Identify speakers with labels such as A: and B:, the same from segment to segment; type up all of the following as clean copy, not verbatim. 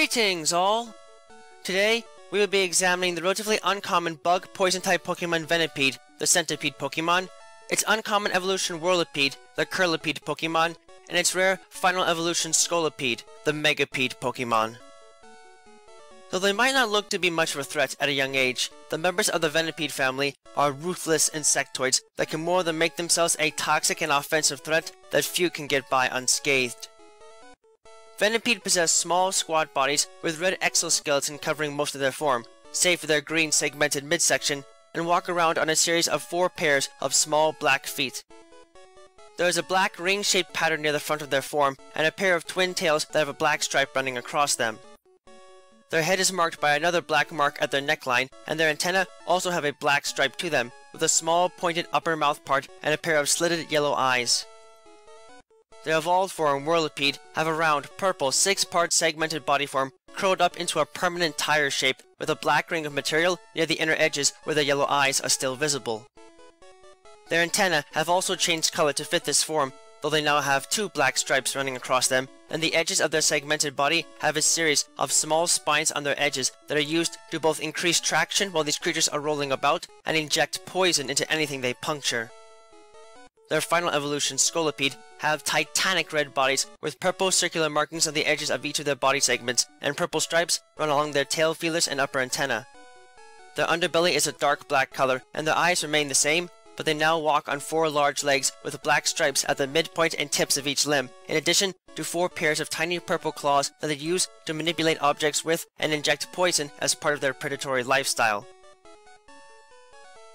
A: Greetings all! Today, we will be examining the relatively uncommon bug poison-type Pokémon Venipede, the Centipede Pokémon, its uncommon evolution Whirlipede, the Curlipede Pokémon, and its rare final evolution Scolipede, the Megapede Pokémon. Though they might not look to be much of a threat at a young age, the members of the Venipede family are ruthless insectoids that can more than make themselves a toxic and offensive threat that few can get by unscathed. Venipede possess small, squat bodies with red exoskeleton covering most of their form, save for their green segmented midsection, and walk around on a series of 4 pairs of small black feet. There is a black ring-shaped pattern near the front of their form, and a pair of twin tails that have a black stripe running across them. Their head is marked by another black mark at their neckline, and their antennae also have a black stripe to them, with a small pointed upper mouth part and a pair of slitted yellow eyes. The evolved form Whirlipede have a round, purple, 6-part segmented body form curled up into a permanent tire shape with a black ring of material near the inner edges where the yellow eyes are still visible. Their antennae have also changed color to fit this form, though they now have 2 black stripes running across them, and the edges of their segmented body have a series of small spines on their edges that are used to both increase traction while these creatures are rolling about and inject poison into anything they puncture. Their final evolution, Scolipede, have titanic red bodies with purple circular markings on the edges of each of their body segments, and purple stripes run along their tail feelers and upper antenna. Their underbelly is a dark black color, and their eyes remain the same, but they now walk on 4 large legs with black stripes at the midpoint and tips of each limb, in addition to 4 pairs of tiny purple claws that they use to manipulate objects with and inject poison as part of their predatory lifestyle.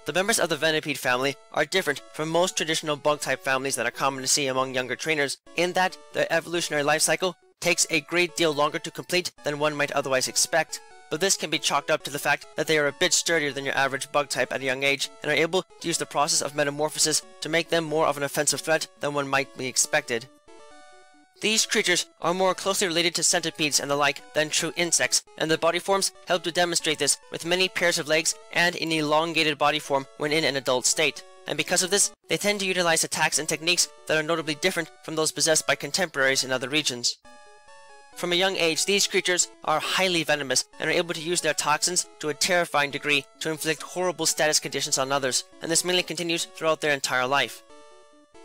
A: The members of the Venipede family are different from most traditional bug-type families that are common to see among younger trainers, in that their evolutionary life cycle takes a great deal longer to complete than one might otherwise expect, but this can be chalked up to the fact that they are a bit sturdier than your average bug-type at a young age, and are able to use the process of metamorphosis to make them more of an offensive threat than one might be expected. These creatures are more closely related to centipedes and the like than true insects, and their body forms help to demonstrate this, with many pairs of legs and an elongated body form when in an adult state. And because of this, they tend to utilize attacks and techniques that are notably different from those possessed by contemporaries in other regions. From a young age, these creatures are highly venomous and are able to use their toxins to a terrifying degree to inflict horrible status conditions on others, and this mainly continues throughout their entire life.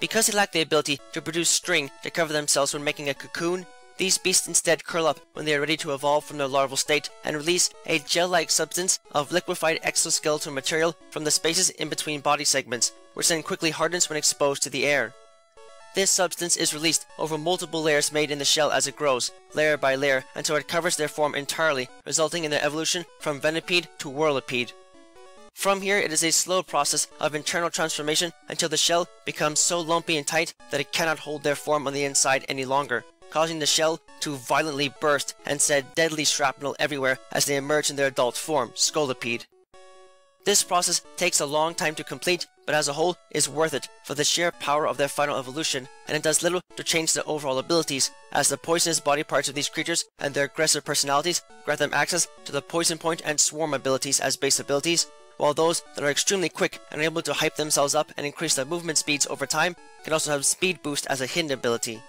A: Because they lack the ability to produce string to cover themselves when making a cocoon, these beasts instead curl up when they are ready to evolve from their larval state and release a gel-like substance of liquefied exoskeletal material from the spaces in between body segments, which then quickly hardens when exposed to the air. This substance is released over multiple layers made in the shell as it grows, layer by layer, until it covers their form entirely, resulting in their evolution from Venipede to Whirlipede. From here, it is a slow process of internal transformation until the shell becomes so lumpy and tight that it cannot hold their form on the inside any longer, causing the shell to violently burst and send deadly shrapnel everywhere as they emerge in their adult form, Scolipede. This process takes a long time to complete, but as a whole is worth it for the sheer power of their final evolution, and it does little to change their overall abilities, as the poisonous body parts of these creatures and their aggressive personalities grant them access to the poison point and swarm abilities as base abilities, while those that are extremely quick and are able to hype themselves up and increase their movement speeds over time can also have speed boost as a hidden ability.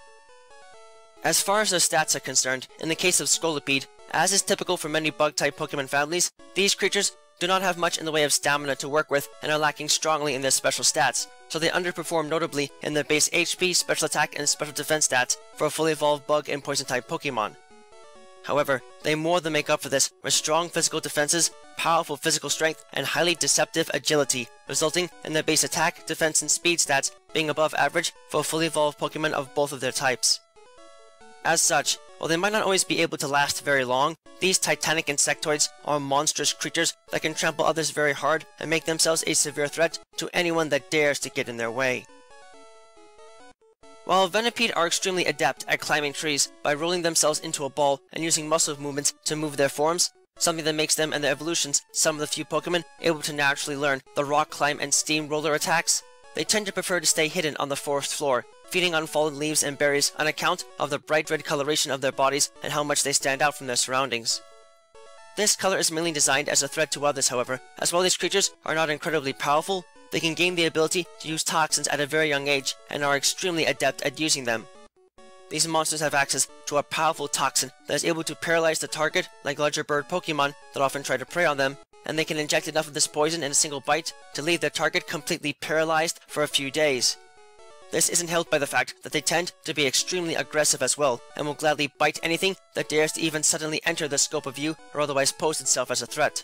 A: As far as their stats are concerned, in the case of Scolipede, as is typical for many bug-type Pokémon families, these creatures do not have much in the way of stamina to work with and are lacking strongly in their special stats, so they underperform notably in their base HP, special attack, and special defense stats for a fully evolved bug and poison-type Pokémon. However, they more than make up for this with strong physical defenses, powerful physical strength, and highly deceptive agility, resulting in their base attack, defense, and speed stats being above average for a fully evolved Pokémon of both of their types. As such, while they might not always be able to last very long, these titanic insectoids are monstrous creatures that can trample others very hard and make themselves a severe threat to anyone that dares to get in their way. While Venipede are extremely adept at climbing trees by rolling themselves into a ball and using muscle movements to move their forms, something that makes them and their evolutions some of the few Pokémon able to naturally learn the rock climb and steamroller attacks, they tend to prefer to stay hidden on the forest floor, feeding on fallen leaves and berries on account of the bright red coloration of their bodies and how much they stand out from their surroundings. This color is mainly designed as a threat to others, however, as while these creatures are not incredibly powerful, they can gain the ability to use toxins at a very young age and are extremely adept at using them. these monsters have access to a powerful toxin that is able to paralyze the target like larger bird Pokemon that often try to prey on them, and they can inject enough of this poison in a single bite to leave their target completely paralyzed for a few days. This isn't helped by the fact that they tend to be extremely aggressive as well, and will gladly bite anything that dares to even suddenly enter the scope of view or otherwise pose itself as a threat.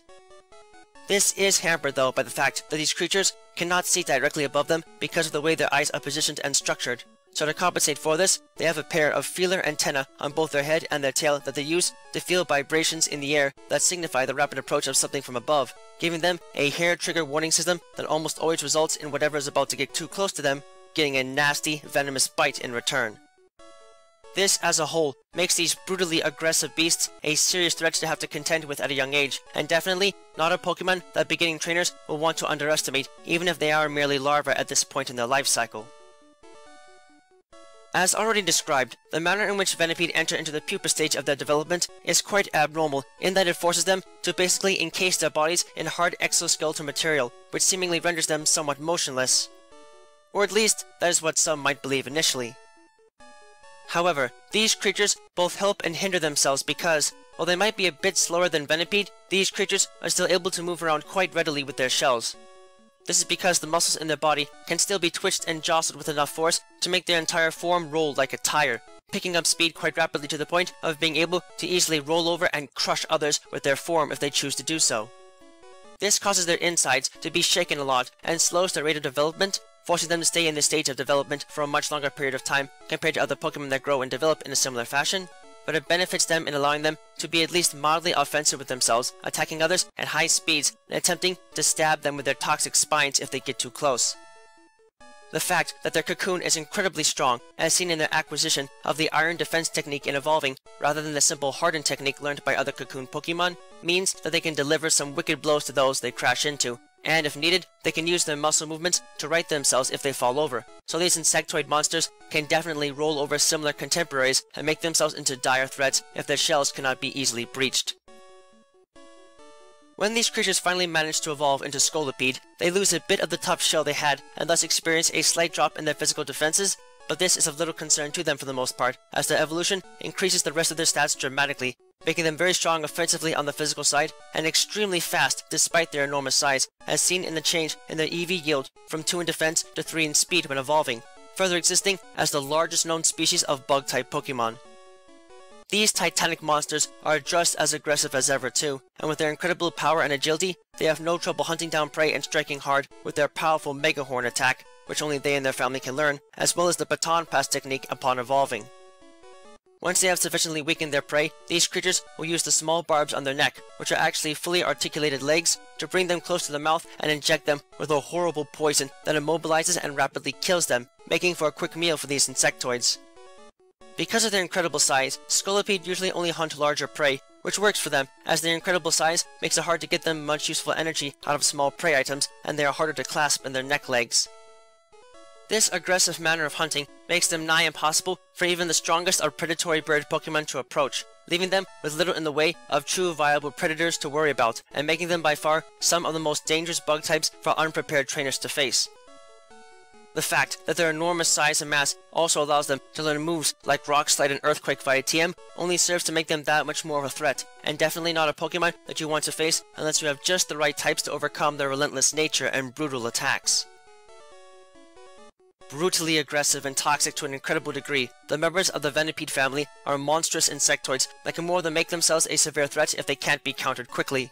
A: This is hampered though by the fact that these creatures cannot see directly above them because of the way their eyes are positioned and structured. So to compensate for this, they have a pair of feeler antennae on both their head and their tail that they use to feel vibrations in the air that signify the rapid approach of something from above, giving them a hair trigger warning system that almost always results in whatever is about to get too close to them getting a nasty, venomous bite in return. This, as a whole, makes these brutally aggressive beasts a serious threat to have to contend with at a young age, and definitely not a Pokemon that beginning trainers will want to underestimate, even if they are merely larvae at this point in their life cycle. As already described, the manner in which Venipede enter into the pupa stage of their development is quite abnormal, in that it forces them to basically encase their bodies in hard exoskeletal material, which seemingly renders them somewhat motionless. Or at least, that is what some might believe initially. However, these creatures both help and hinder themselves because, while they might be a bit slower than Venipede, these creatures are still able to move around quite readily with their shells. This is because the muscles in their body can still be twitched and jostled with enough force to make their entire form roll like a tire, picking up speed quite rapidly to the point of being able to easily roll over and crush others with their form if they choose to do so. This causes their insides to be shaken a lot and slows their rate of development, forcing them to stay in this stage of development for a much longer period of time compared to other Pokemon that grow and develop in a similar fashion, but it benefits them in allowing them to be at least mildly offensive with themselves, attacking others at high speeds and attempting to stab them with their toxic spines if they get too close. The fact that their cocoon is incredibly strong, as seen in their acquisition of the iron defense technique in evolving, rather than the simple harden technique learned by other cocoon Pokemon, means that they can deliver some wicked blows to those they crash into, and if needed, they can use their muscle movements to right themselves if they fall over. So these insectoid monsters can definitely roll over similar contemporaries and make themselves into dire threats if their shells cannot be easily breached. When these creatures finally manage to evolve into Scolipede, they lose a bit of the tough shell they had and thus experience a slight drop in their physical defenses, but this is of little concern to them for the most part, as their evolution increases the rest of their stats dramatically, making them very strong offensively on the physical side and extremely fast despite their enormous size, as seen in the change in their EV yield from 2 in defense to 3 in speed when evolving, further existing as the largest known species of Bug-type Pokémon. These titanic monsters are just as aggressive as ever too, and with their incredible power and agility, they have no trouble hunting down prey and striking hard with their powerful Mega Horn attack, which only they and their family can learn, as well as the baton pass technique upon evolving. Once they have sufficiently weakened their prey, these creatures will use the small barbs on their neck, which are actually fully articulated legs, to bring them close to the mouth and inject them with a horrible poison that immobilizes and rapidly kills them, making for a quick meal for these insectoids. Because of their incredible size, Scolipede usually only hunt larger prey, which works for them, as their incredible size makes it hard to get them much useful energy out of small prey items, and they are harder to clasp in their neck legs. This aggressive manner of hunting makes them nigh impossible for even the strongest of predatory bird Pokemon to approach, leaving them with little in the way of true viable predators to worry about, and making them by far some of the most dangerous bug types for unprepared trainers to face. The fact that their enormous size and mass also allows them to learn moves like Rock Slide and Earthquake via TM only serves to make them that much more of a threat, and definitely not a Pokemon that you want to face unless you have just the right types to overcome their relentless nature and brutal attacks. Brutally aggressive and toxic to an incredible degree, the members of the Venipede family are monstrous insectoids that can more than make themselves a severe threat if they can't be countered quickly.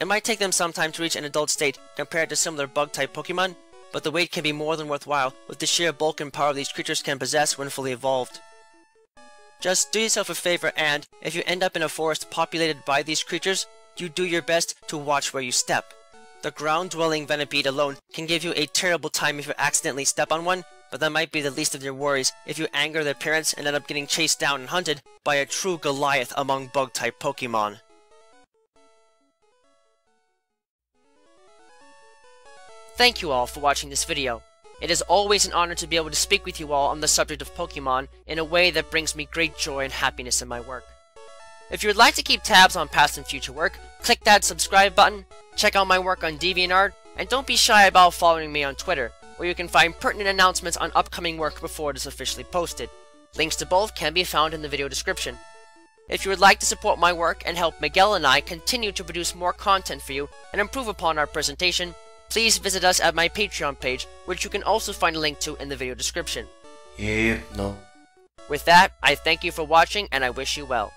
A: It might take them some time to reach an adult state compared to similar bug-type Pokemon, but the wait can be more than worthwhile with the sheer bulk and power these creatures can possess when fully evolved. Just do yourself a favor and, if you end up in a forest populated by these creatures, you do your best to watch where you step. The ground-dwelling Venipede alone can give you a terrible time if you accidentally step on one, but that might be the least of your worries if you anger their parents and end up getting chased down and hunted by a true Goliath among bug-type Pokemon. Thank you all for watching this video. It is always an honor to be able to speak with you all on the subject of Pokemon in a way that brings me great joy and happiness in my work. If you would like to keep tabs on past and future work, click that subscribe button, check out my work on DeviantArt, and don't be shy about following me on Twitter, where you can find pertinent announcements on upcoming work before it is officially posted. Links to both can be found in the video description. If you would like to support my work and help Miguel and I continue to produce more content for you and improve upon our presentation, please visit us at my Patreon page, which you can also find a link to in the video description.
B: Yep, no.
A: With that, I thank you for watching and I wish you well.